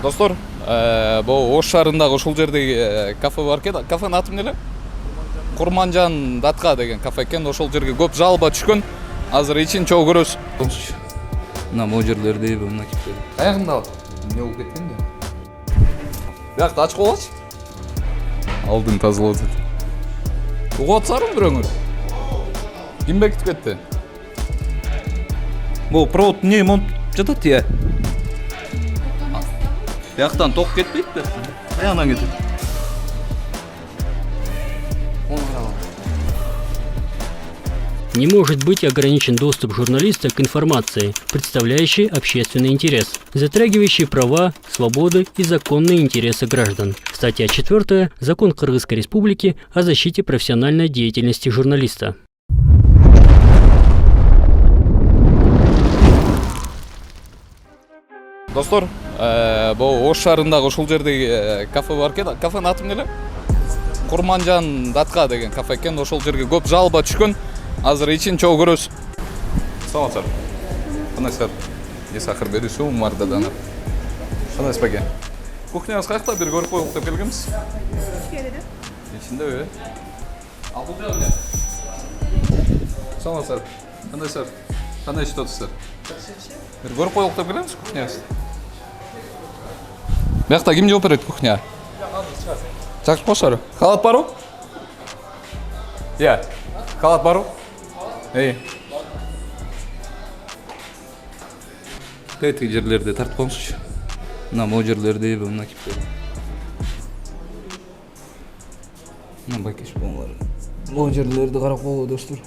Достор, бұл Ош шаарындагы ушул жердеги кафе бар экен. Кафенин аты эмне эле? Курманжан датка деген кафе экен. Ошол жерге көп жалоба түшкөн. Азыр ичин чогуу көрөбүз. Мына могу жерлерде мына кипте. Аягымда эмне болуп кеткен да? Биякты ачып койгочу. Алдын тазалап атат. Угуп атсарбы бирөөңөр? Ким бекитип кетти? Бул провод эмне монтуп жатат я? Бияктан ток кетпейт да. Аягынан кетет. Не может быть ограничен доступ журналиста к информации, представляющей общественный интерес, затрагивающей права, свободы и законные интересы граждан. Статья 4. Закон Кыргызской Республики о защите профессиональной деятельности журналиста. Достор, бұл Ош шаарындагы ушул жердеги кафе бар экен. Кафенин аты эмне эле? Курманжан датка деген кафе экен. Ошол жерге көп жалоба түшкөн. Азыр ичин чогуу көрөбүз. Саламатсыздар. Кандайсыздар? Же сахар берүүсү мардадан. Кандайсыз беке? Кухняңыз каякта? Бир көрүп коелук деп келгенбиз. Ичкерде. Ичиндеби? Ал бул жагы эмне? Саламатсыздар. Кандайсыздар? Кандай иштеп атасыздар? Бир көрүп коелук деп келебиз кухняңызды. Биякта ким жооп берет кухня? Чакырып коюшар. Халат барбы? Иә. Халат барбы? Тетиги жерлерде тартып коюңузчу. Мына могу жерлерде мына кипте. Мына байкеш болмор. Могу жерлерди карап коелу достор.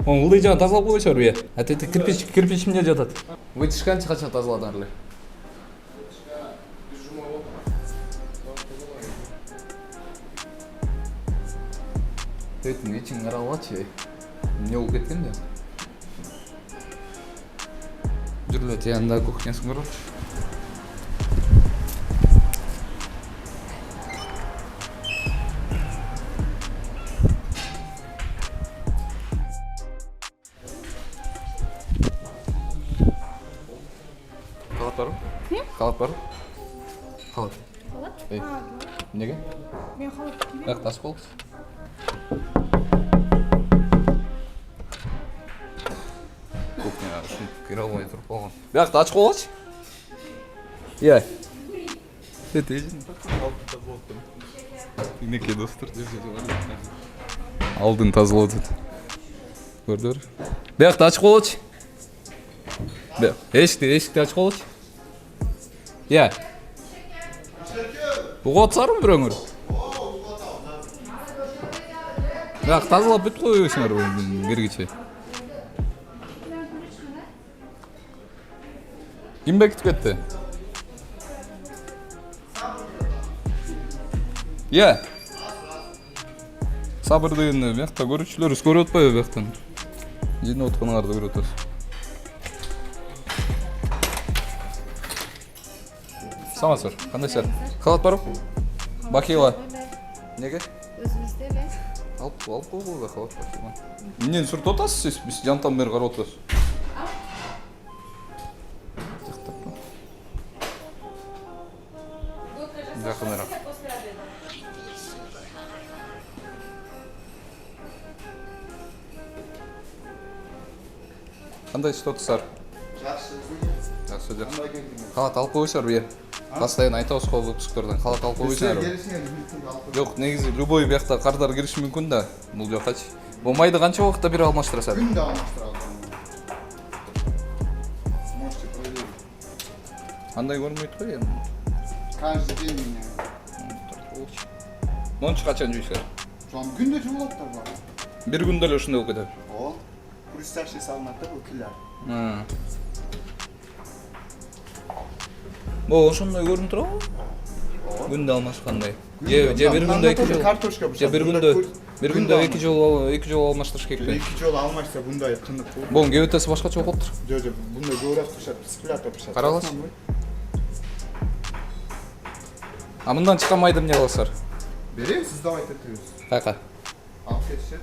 Ылдый жагын тазалап койбойсуздарбы э? Атети кирпич эмне жатат? Вытяжканчы качан тазаладыңар эле? Тетиң ичин каралгачы. Эмне болуп кеткен да? Жүрүлө тиянда кухнясын көрөчү. Халат барбы? Халат барбы? Халат. Халат? Эмнеге? Мен халат кийбейм. Биякты ачып коелучу. Кухняга ушинтип кире албай туруп калган. Биякты ачып койгочу. Иә. Минекей достор. Алдын тазалап атат. Көрдүңөр? Биякты ачып койгочу. Эшикти ачып койгочу. Иә. Угуп атсарбы бирөөңөр? Бияк тазалап бүтүп койбойсуңарбы киргичи? Ким бекитип кетти? Иә. Сабырдыгын биякта көрүүчүлөрүбүз көрүп атпайбы бияктан? Жинип атканыңарды көрүп атабыз. Саламатсыздар. Кандайсыздар? Халат барбы? Бакила. Неге? Өзүбүздө эле. Алып койгула халат бакила. Эмнени сүртүп атасыз сиз? Биз жантан бери карап атабыз. Жакыныраак. Кандай иштеп атасыздар? Жакшы. Халат алып койбойсуздарбы? Постоянно айтабыз го выпусктордон. Халат алып койбойсуңарбы? Жок, негизи любой биякта кардар кириши мүмкүн да. Бул жакачы. Бул майды канча убакытта бир алмаштырасыздар? Күндө алмаштырабыз. Можете проверить. Андай көрмөйт го эми. Каждый день меня. Мончу качан жуйсуздар? Жон күндө жуулаттар бар. Бир күндө эле ушундай болуп кетеби? О, хрустящий салынат да бул килер. Бул ошондой көрүнүп турабы? Күндө алмашкандай. Же бир күндө 2 жол. Картошка Же бир күндө 2 жол алмаштырыш керекпи? 2 жол алмашса bunday кынык болот. Бунун кебетеси башкача болуп калыптыр. Жок, bunday көбүрөөк пышат, спилятор пышат. Карагылачы. А мындан чыккан майды эмне кыласыздар? Берем, сиз давайте өтөбүз. Каяка? Алып кетишет.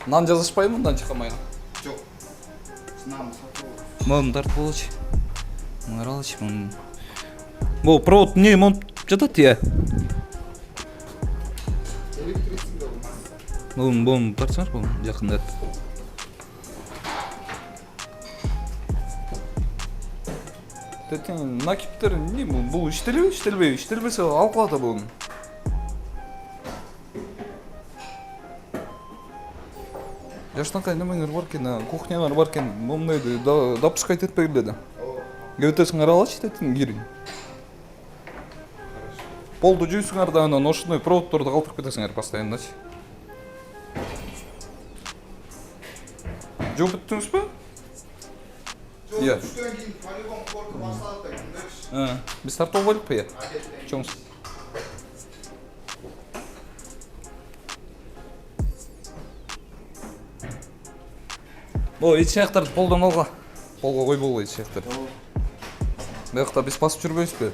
Нан жазышпайбы мындан чыккан майга? Жок. Нан сатып алып. Мын тартып болчу. Каралычы мун. Бул провод эмне монтуп жатат я? Электричество Бул барсаңар бул жакында. Тетен накиптер эмне бул иштелбесе алып калат бул. Жаштанкай немеңер бар экен, кухнялар бар экен, момнойду допускать этпегиле да. Көтөсүңөр алачы тетин кирин. Полду жуйсуңар да анан ошондой проводторду калтырып кетесиңер постоянночы. Жууп бүттүңүзбү? Иә. Түштөн кийин полигон корку башталат да күндөгүч. Биз тартып койдукпу я? Чоңуз. Ич жактарды полдон алга. Полго койбогула ич жактарды. Биякта биз басып жүрбөйбүзбү?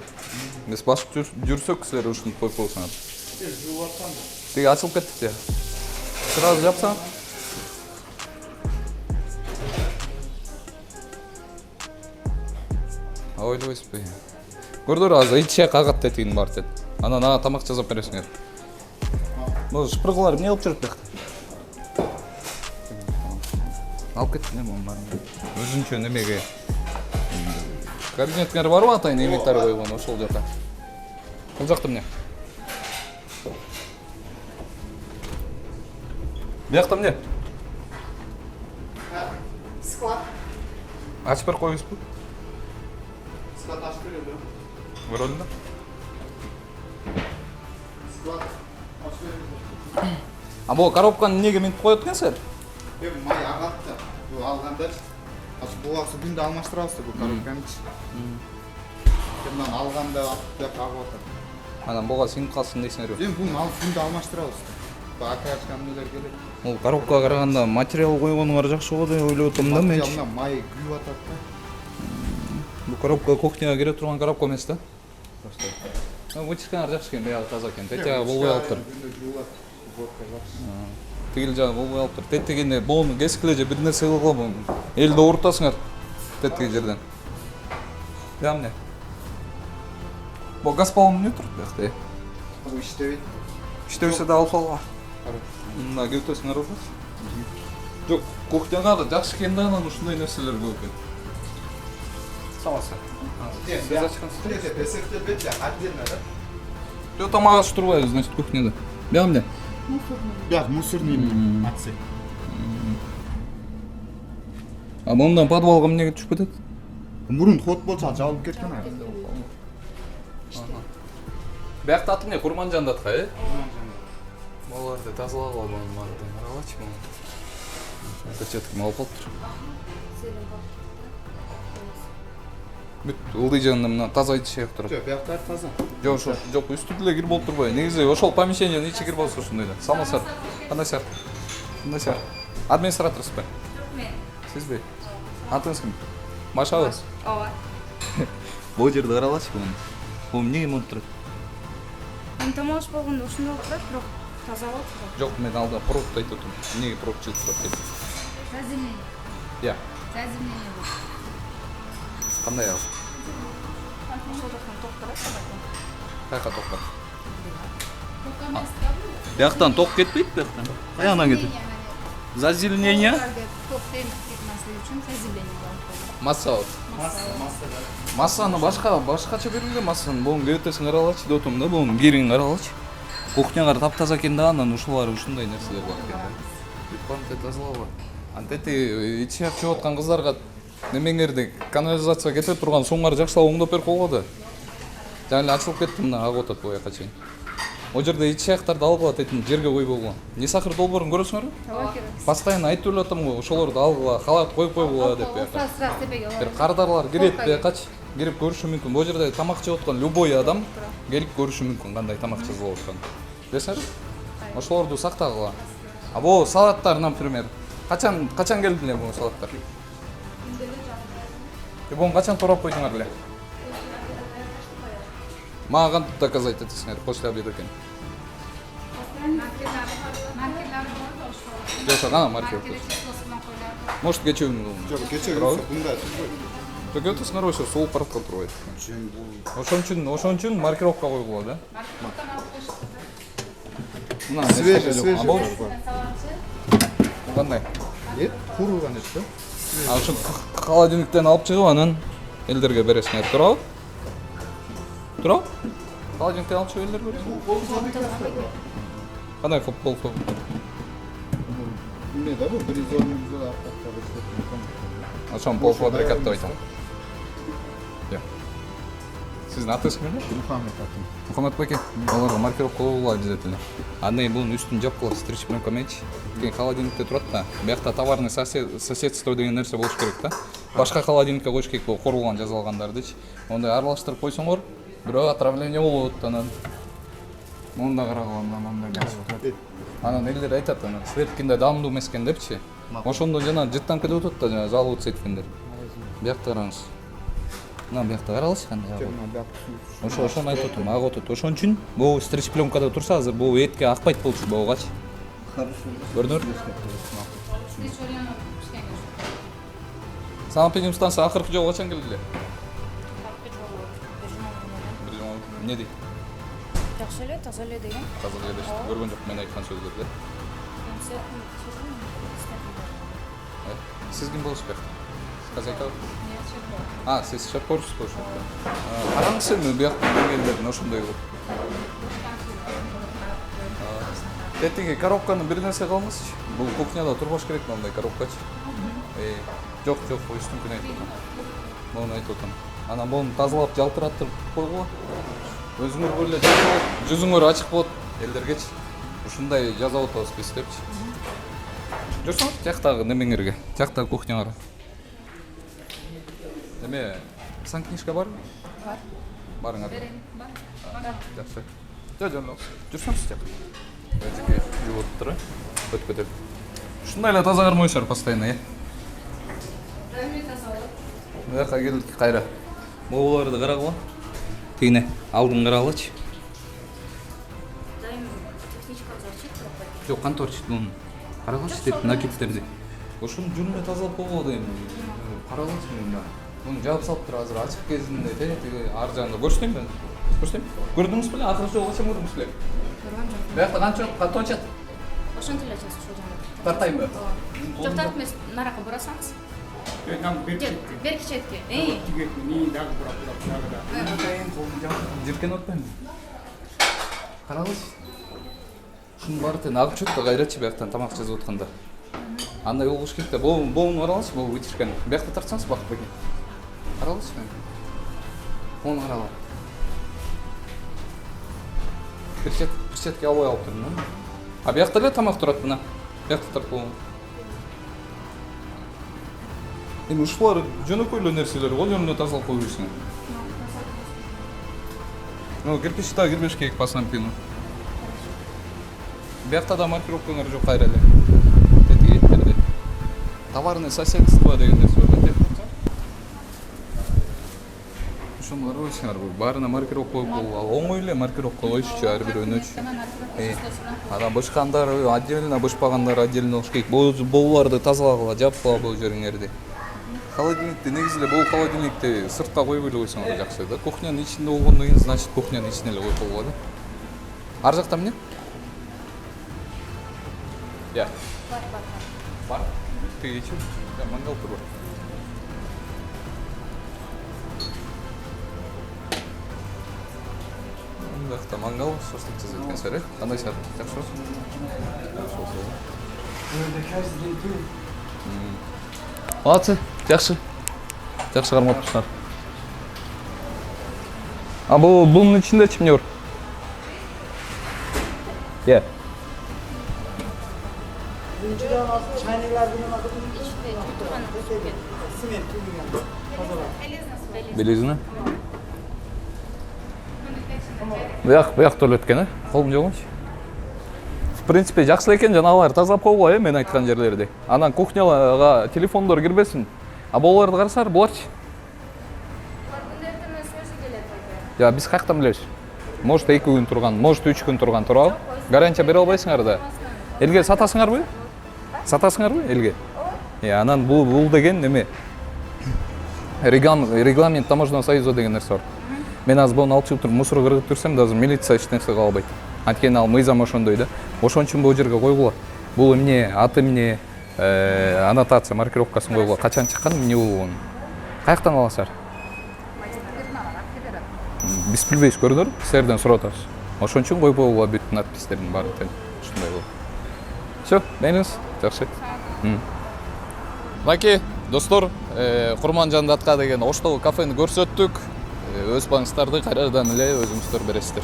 Биз басып жүрсөк силер ушинтип коюп койсоңор. Жууп аткан да. Тиги ачылып кетти я. Сразу жапсаң. Ойлойсузбу? Көрдүр азыр иче кагат тетигин бар дет. Анан ага тамак жасап бересиңер. Могу шпыргылар эмне кылып жүрөт биякта? Алып кеттин эми бар. Өзүнчө немеге. Кабинетиңер барбы атайын эмектер койгон ошол жака? Бул жакта эмне? Биякта эмне? Склад. Ачып берип коюңузбу? Склад ачып берели. Көрдүң да? Склад ачып берели. А бул коробканы эмнеге минтип коет экенсиңер? Май агатты. Бул алганда бугасы күндө алмаштырабыз да бул коробканычы. Мындан алганда атып агып атат. Анан буга сиңип калсын дейсиңерби? Эми буну алып күндө алмаштырабыз. Бул акачка эмнелер келет. Бул коробкага караганда материал койгонуңар жакшы болот деп ойлоп атам да менчи. Материалына май күйүп атат да. Бул коробка кухняга кире турган коробка эмес да? Вытяжкалар жакшы экен, бияга таза экен. Тетега болбой алыптыр. Күндө жуулат. Уборка жакшы. Тигил жагы болбой алыптыр. Тетегине болну кесип эле же бир нерсе кылгыла элди оорутасыңар. Тетеги жерден. Я эмне? Бул газ баллон эмне турат биякта? Бул иштебейт. Иштебесе да алып салга. Мына көтөсүңөр орбу? Жок, кухняга да жакшы экен да, анан ушундай нерселер көп экен. Саласы. Сиз ачкансыз. Бесектелбейт, отдельно да? Жок, тамак ачып турбайбыз, значит, кухняда. Бияк эмне? Бияк мусорный отсек. А мындан подвалга эмнеге түшүп кетет? Мурун ход болчу, жабылып кеткен ай. Биякта аты эмне? Курманжандатка, э? Баларды тазалап алган мантын каралачы муну. Кечетим алып калыптыр. Бүт ылдый жагында мына таза ичи жак турат. Жок, бияктар таза. Жок, ошо жок, үстү деле кирип болуп турбайбы? Негизи ошол помещениянын ичи кирип болсо ушундай эле. Салмасар. Кандай сар? Кандай сар? Администраторсузбу? Мен. Сизби? Атыңыз ким? Машабыз? Ооба. Бул жерде каралачы муну. Бул эмнеге монтуп турат? Мен тамаш болгондо ушундай болуп турат, бирок таза болуп турат. Жок, мен алда проводду айтып атам. Эмнеге провод чыгып турат деп. Заземление. Я. Заземление болуп. Кандай ал? Ошол жактан токтолот. Каяка токтор? Бияктан ток кетпейт бияктан. Каягынан кетет? Заземление? Ток темир кетмеслиги үчүн заземление болуп. Масса. Массаны башкача берилген массаны. Буну көтөсүң каралачы деп атам да, буну кирин каралачы. Кухняга таптаза экен да, анан ушулар ушундай нерселер бар экен. Бүт тазалабы. Антети ичи ак чыгып аткан кыздарга немеңерди канализация кете турган суңар жакшылап оңдоп берип койгоду. Жаңы эле ачылып кетти, мына агып атат бу жака чейин. О жерде ичи аяктарды алып алат этин жерге койбогула. Не сахар долбоорун көрөсүңөрбү? Ооба керек. Постоянно айтып эле атам го, ошолорду алгыла, халат коюп койгула деп бияка. Сразу тепеге Бир кардарлар кирет биякачы, кирип көрүшү мүмкүн. Бул жерде тамак жеп аткан любой адам келип көрүшү мүмкүн кандай тамак жасалып атканын. Билесиңерби? Ошолорду сактагыла. А бул салаттар, например, качан келди эле бул салаттар? Буну качан турап койдуңар эле? Мага кантип доказать этесиңер после обеда экен? Жок, ана маркер. Может, кечээ Жок, кече бундай. Жөкө тысыңар ошо сууп бараткан турбайт. Ошон үчүн маркировка койгула да. Маркировканы алып коюшту. Мына Свежий. Кандай? Курулган эт да. Ошо холодильниктен алып чыгып анан элдерге бересиңер, туурабы? Туурабы? Холодильниктен алып чыгып элдерге бересиңер. Кандай футбол? Эмне да бу 110 жыл аркакта Ошон полуфабрикат деп айтам. Сиздин атыңыз ким эле? Мухаммед атым. Мухаммед байке, аларга маркировка койгула обязательно. Андан кийин бунун үстүн жапкыла, стрич менен көмөйчү. Кийин холодильникте турат да. Биякта товарный соседство деген нерсе болуш керек да. Башка холодильникке коюш керек бул корулган жазылгандардычы. Ондай аралаштырып койсоңор, бирөө отравление болот анан. Монда карагыла, мындай. Анан элдер айтат, анан сверткинде даамдуу эмес экен депчи. Ошондо жана жыттан кетип атат да, жана жаловаться эткендер. Биякта караңыз. Мына биякта каралычы кандай. Ошону айтып атам, ак отут. Ошон үчүн бул стрич пленкада турса, азыр бул этке акпайт болчу болгачы. Көрдүңөр? Самопедим станция акыркы жолу качан келди эле? Эмне дейт? Жакшы эле, таза эле деген. Таза эле деп көргөн жок мен айткан сөздөрдү. Сиз ким болуш керек? Хозяйка? Сиз шеф-поварсыз болуш керек. Караңыз эми биякта келгендердин ошондой кылып. Тетиги коробканы бир нерсе кылыңызчы. Бул кухняда турбаш керек мындай коробкачы. Жок, үстүнкүнү айтып атам. Мону айтып атам. Анан буну тазалап жалтыратып койгула. Өзүңөр эле жазып, жүзүңөр ачык болот элдергечи. Ушундай жазап атабыз биз депчи. Жүрсөңүз жактагы немеңерге, жактагы кухняга. Эме, санкнижка барбы? Бар. Барыңар. Берем, бар. Жакшы. Жөн. Жүрсөңүз жак. Эжеке жууп тура. Өткөтөп. Ушундай эле таза кармойсуңар постоянно, Рахмет, таза болот. Буяка келдик кайра. Могуларды карагыла. Тигине алдын карагылачы. Дайым техничка зачет пропать. Жок, конторчу муну. Карагылачы деп накидтерди. Ошону жүрүнө тазалап койгула дейм. Карагылачы мына. Муну жаап салып тур азыр ачык кезинде тиги ар жагында көрсөтөйм мен. Көрсөтөйм. Көрдүңүз беле? Акыркы жолу качан көрдүңүз беле? Көргөн жок. Биякта кантончат? Ошентип эле жазып ошол жагында. Тартайбы? Жок, тартмайсыз, нарака бурасаңыз. Берки четке. Жиркен отпайм. Карагылачы. Ушунун баары тең агып чөктү кайрачы бияктан тамак жазып атканда. Андай болуш керек да. Болун каралачы, бул вытяжканы. Биякта тартсаңыз бакып бекен. Каралачы. Мону карала. Перчатка албай алып турмун. Биякта эле тамак турат мына. Биякта тартып болом. Эми ушулар жөнөкөй эле нерселер го, жөнүнө тазалап коюу үчүн. Кирпич да кирбеш керек по сампину. Биякта да маркировкаңар жок кайра эле. Тетигеттерде. Товарный соседство деген нерсе бар да. Ошону карабайсыңар, баарына маркировка коюп оңой эле маркировка коюшчу ар бирөөнөчү. Анан бышкандар отдельно, бышпагандар отдельно болуш керек. Боуларды тазалагыла, жапкыла бул жериңерди. Холодильникти негизи эле бул холодильникти сыртка коюп эле койсоңор жакшы да. Кухнянын ичинде болгондон кийин, значит, кухнянын ичине эле коюп койгула да. Ар жакта эмне? Бар. Тигичи. Мангал тур бар. Мындакта мангал, шашлык жасайт экенсиңер, кандай шаар? Жакшыбы? Молодцы, жакшы. Жакшы кармаптырсыңар. Бунун ичинде-чи эмне бар? Белизина? Буякта эле өткөн, колум жогончу. В принципе, жакшы эле экен, жанагылар тазалап койгула, мен айткан жерлерди. Анан кухняга телефондор кирбесин. Буларды карасаңар, буларчы? Биз каяктан билебиз? Может 2 күн турган, может 3 күн турган, туурабы? Гарантия бере албайсыңар да. Элге сатасыңарбы? Сатасыңарбы элге? Анан бул деген неме? регламент таможенного союза деген нерсе бар. Мен азыр буну алып чыгып туруп мусор кыргызып жүрсөм да азыр милиция эч нерсе кыла албайт. Анткени ал мыйзам ошондой да. Ошон үчүн бул жерге койгула. Бул эмне, аты эмне, аннотация, маркировкасын койгула. Качан чыккан, эмне болгон. Каяктан аласыздар? Биз билбейбиз, көрдүңөр? Силерден сурап атабыз. Ошон үчүн коюп койгула бүт надпистердин баарын тең. Ушундай болот. Всё, меңиз жакшы. Мынакей, достор, Курманжан Датка деген Оштогу кафени көрсөттүк. Өз багыңыздарды кайрадан эле өзүңүздөр бересиздер.